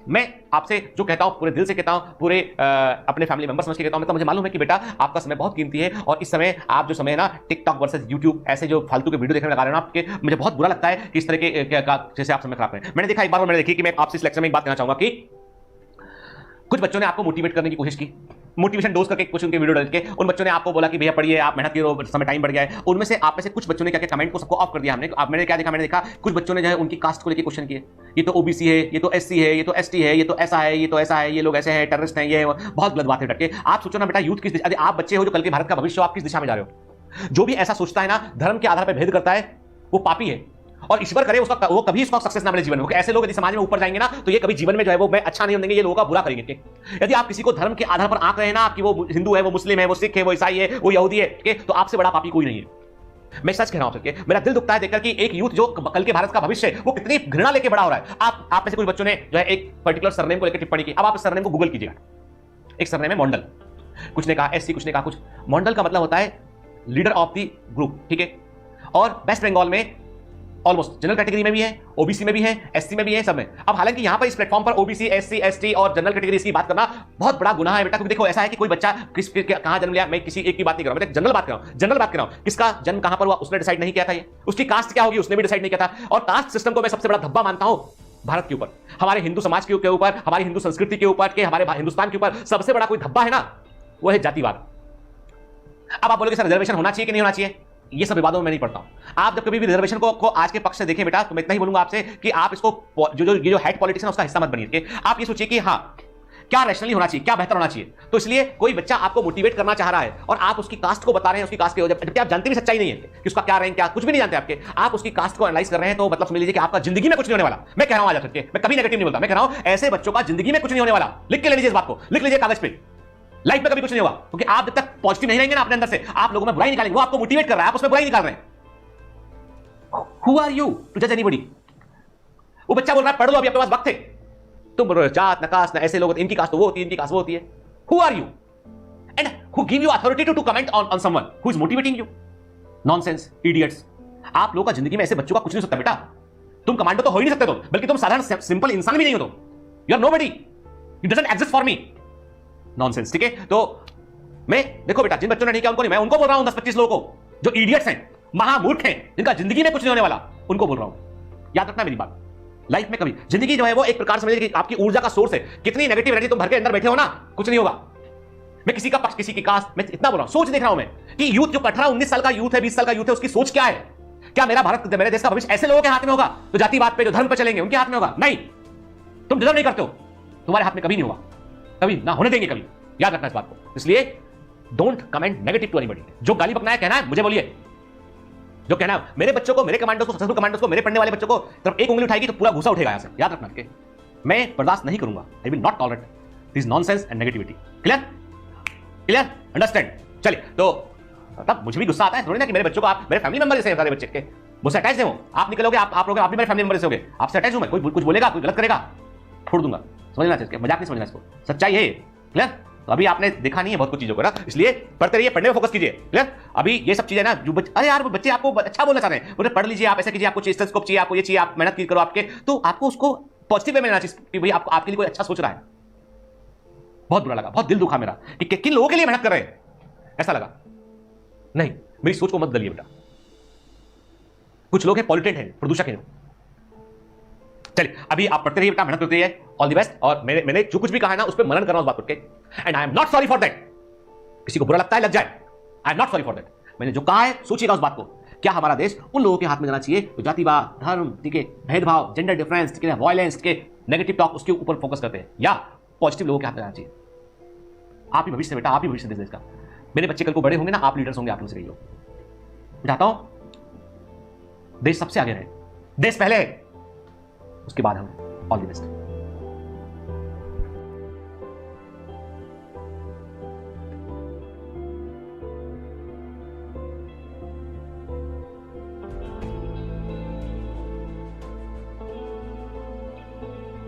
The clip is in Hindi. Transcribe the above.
मैं आपसे जो कहता हूं पूरे दिल से कहता हूं, पूरे अपने फैमिली मेंबर समझ के कहता हूं। मैं तो मुझे मालूम है कि बेटा आपका समय बहुत कीमती है और इस समय आप जो समय ना टिकटॉक वर्सेस यूट्यूब ऐसे जो फालतू के वीडियो देखने में लगा रहे हो ना, आपके मुझे बहुत बुरा लगता है कि इस तरह के जैसे आप समय खराब करें। मैंने देखा एक बार और मैंने देखी कि मैं आपसे इस लेक्चर में एक बात कहना चाहूंगा कि कुछ बच्चों ने आपको मोटिवेट करने की कोशिश की, मोटिवेशन डोज करके कुछ उनके वीडियो डाल के उन बच्चों ने आपको बोला कि भैया पढ़िए, आप मेहनत करो, समय टाइम बढ़ गया है। उनमें से आप में से कुछ बच्चों ने क्या कमेंट को सबको ऑफ कर दिया। मैंने क्या देखा, मैंने देखा कुछ बच्चों ने जो है उनकी कास्ट को लेकर क्वेश्चन किए, ये तो ओबीसी है, ये तो एससी है, ये तो एसटी है, ये तो ऐसा है, ये तो ऐसा है, ये लोग ऐसे हैं, टेररिस्ट हैं, ये बहुत गलत बातें डटके। आप सोचो ना बेटा, यूथ किस दिशा, आप बच्चे हो जो कल के भारत का भविष्य हो, आप किस दिशा में जा रहे हो? जो भी ऐसा सोचता है ना, धर्म के आधार पर भेद करता है, वो पापी है और ईश्वर करे उसका वो कभी उसका सक्सेस ना मिले जीवन में। ऐसे लोग यदि समाज में ऊपर जाएंगे ना, तो ये कभी जीवन में जो है वो मैं अच्छा नहीं होंगे, ये लोगों का बुरा करेंगे। यदि आप किसी को धर्म के आधार पर आंक रहे हैं ना, आपकी वो हिंदू है, वो मुस्लिम है, वो सिख है, वो ईसाई है, वो यहूदी है, तो आपसे बड़ा पापी कोई नहीं है। मैं सच कह रहा हूं, मेरा दिल दुखता है देखकर कि एक यूथ जो कल के भारत का भविष्य है वो कितनी घृणा लेके बड़ा हो रहा है। आप में से कुछ बच्चों ने जो है एक पर्टिकुलर सरनेम को लेकर टिप्पणी की। अब आप सरनेम को गूगल कीजिएगा, एक सरनेम है मंडल, कुछ ने कहा एससी, कुछ ने कहा कुछ। मंडल का मतलब होता है लीडर ऑफ द ग्रुप, ठीक है। और वेस्ट बंगाल में ऑलमोस्ट जनरल कैटेगरी में भी है, ओबीसी में भी है, एससी में भी है, सब में। अब हालांकि यहां पर इस प्लेटफॉर्म पर ओबीसी, एससी, एसटी और जनरल कैटेगरी की बात करना बहुत बड़ा गुनाह है बेटा। क्योंकि देखो ऐसा है कि कोई बच्चा कहां जन्म लिया, मैं किसी एक की बात नहीं कर रहा हूं, मैं जनरल बात कर रहा हूं, किसका जन्म कहां पर हुआ उसने डिसाइड नहीं किया था, ये उसकी कास्ट क्या होगी उसने भी डिसाइड नहीं किया था। और कास्ट सिस्टम को मैं सबसे बड़ा धब्बा मानता हूं भारत के ऊपर, हमारे हिंदू समाज के ऊपर, हमारी हिंदू संस्कृति के ऊपर, हमारे हिंदुस्तान के ऊपर सबसे बड़ा कोई धब्बा है ना, वो है जातिवाद। अब आप बोलोगे सर रिजर्वेशन होना चाहिए कि नहीं होना चाहिए, ये सब विवादों में मैं नहीं पढ़ता हूं। आप जब कभी भी रिजर्वेशन को आज के पक्ष से देखें बेटा, तो मैं इतना ही बोलूंगा आपसे कि आप इसको जो हेड पॉलिटिक्स है उसका हिस्सा मत बनिए। आप ये सोचिए कि हाँ क्या रैशनली होना चाहिए, क्या बेहतर होना चाहिए। तो इसलिए कोई बच्चा आपको मोटिवेट करना चाह रहा है और आप उसकी कास्ट को बता रहे हैं, उसकी कास्ट के जबकि आप जानते भी सच्चाई नहीं है कि उसका क्या रैंक, क्या कुछ भी नहीं जानते आपके, आप उसकी कास्ट को एनालाइज कर रहे हैं, तो मतलब समझ लीजिए कि आपका जिंदगी में कुछ नहीं होने वाला। मैं कह रहा हूं आज करके, मैं कभी नेगेटिव नहीं बोलता, मैं कह रहा हूं ऐसे बच्चों का जिंदगी में कुछ नहीं होने वाला। लिख के ले लीजिए इस बात को, लिख लीजिए कागज पे, लाइफ में कभी कुछ नहीं होगा। क्योंकि आप जब तक पॉजिटिव नहीं रहेंगे ना अपने अंदर से, आप लोगों में बुराई निकालेंगे। वो आपको मोटिवेट कर रहा है, आप उसमें बुराई निकाल रहे हैं। Who are you to judge anybody? वो बच्चा बोल रहा है पढ़ लो, अभी आपके पास वक्त है। तुम बोल रहे हो जात न कास्ट न ऐसे लोग, इनकी कास्ट तो वो होती है, इनकी कास्ट वो होती है। Who are you? And who give you authority to comment on someone who is motivating you? Nonsense, idiots. आप लोगों का जिंदगी में ऐसे बच्चों का कुछ नहीं हो सकता बेटा। तुम कमांडो तो हो ही नहीं सकते, तुम बल्कि तुम साधारण सिंपल इंसान भी नहीं हो। तुम you are nobody, it doesn't exist for me. Nonsense, ठीक है। तो मैं देखो बेटा, जिन बच्चों ने नहीं किया उनको नहीं, मैं उनको बोल रहा हूं 10-25 लोगों को जो इडियट्स हैं, महामूर्ख हैं, जिनका जिंदगी में कुछ नहीं होने वाला, उनको बोल रहा हूं। याद रखना मेरी बात, लाइफ में कभी जिंदगी जो है वो एक प्रकार समझिए कि आपकी ऊर्जा का सोर्स है। कितनी नेगेटिव एनर्जी तुम भर के अंदर बैठे हो ना, कुछ नहीं होगा। मैं किसी का पक्ष, किसी की कास्ट, मैं इतना बोल रहा हूं, सोच देख रहा हूं मैं कि यूथ जो 18-19 साल का यूथ है, 20 साल का यूथ है, उसकी सोच क्या है। क्या मेरा भारत, मेरे देश का भविष्य ऐसे लोगों के हाथ में होगा जो जातिवाद पे, जो धर्म पे चलेंगे, उनके हाथ में होगा? नहीं, तुम डिजर्व नहीं करते हो, तुम्हारे हाथ में कभी नहीं होगा, कभी ना होने देंगे कभी। याद रखना इस बात को। इसलिए don't comment negative to anybody. जो गाली बकना है, कहना है, मुझे बोलिए। जो कहना है मेरे बच्चों को, मेरे कमांडोज को, सक्सेसफुल कमांडोज को, मेरे पढ़ने वाले बच्चों को तरफ एक उंगली उठाएगी तो पूरा घुसा उठेगा यहां से। याद रखना के मैं बर्दाश्त नहीं करूंगा। I will not tolerate this nonsense and negativity. Clear, clear, understand. चलिए, तो तब मुझे भी गुस्सा आता है थोड़ी ना कि मेरे बच्चों को आप, मेरे फैमिली मेंबर जैसे सारे बच्चे के मुझसे अटैच है, वो आप निकलोगे, आप लोग, आप भी मेरे फैमिली मेंबर जैसे होगे, आपसे अटैच हूं मैं। कोई कुछ बोलेगा, कोई गलत करेगा, छोड़ दूंगा। समझना चाहिए, मजाक नहीं समझना इसको, सच्चाई है। क्लियर। तो अभी आपने देखा नहीं है बहुत कुछ चीजों को ना, इसलिए पढ़ते रहिए, पढ़ने में फोकस कीजिए। क्लियर। अभी ये सब चीजें ना जो अरे यार बच्चे आपको अच्छा बोलना चाहते हैं, बोले पढ़ लीजिए, आप ऐसा कीजिए, आपको स्टेथोस्कोप चाहिए, आपको ये चाहिए, आप मेहनत करो आपके, तो आपको उसको पॉजिटिव वे में लेना चाहिए कि भाई आपके लिए कोई अच्छा सोच रहा है। बहुत बुरा लगा, बहुत दिल दुखा मेरा कि किन लोगों के लिए मेहनत कर रहे हैं, ऐसा लगा। नहीं, मेरी सोच को मत बदलिए बेटा। कुछ लोग हैं पॉलिटेंट हैं, प्रदूषक हैं। चलिए, अभी आप पढ़ते रहिए बेटा, मेहनत करते रहिए, ऑल द बेस्ट। और मैंने जो कुछ भी कहा है ना, उस पर मनन करना उस बात पर, and I am not sorry for that. किसी को बुरा लगता है, लग जाए, I am not sorry for that. मैंने जो कहा है सोचिएगा उस बात को। क्या हमारा देश उन लोगों के हाथ में जाना चाहिए जो जातिवाद, धर्म, ठीक है, भेदभाव, जेंडर डिफरेंस, ठीक है, वायलेंस, ठीक है, नेगेटिव टॉक, उसके ऊपर फोकस करते हैं, या पॉजिटिव लोगों के हाथ में जाना चाहिए? आप ही भविष्य बेटा, आप ही भविष्य देश का। मेरे बच्चे कल को बड़े होंगे ना, आप लीडर्स होंगे, आप उनसे रहिए। मैं चाहता हूं देश सबसे आगे रहे, देश पहले है, उसके बाद हम। All the best.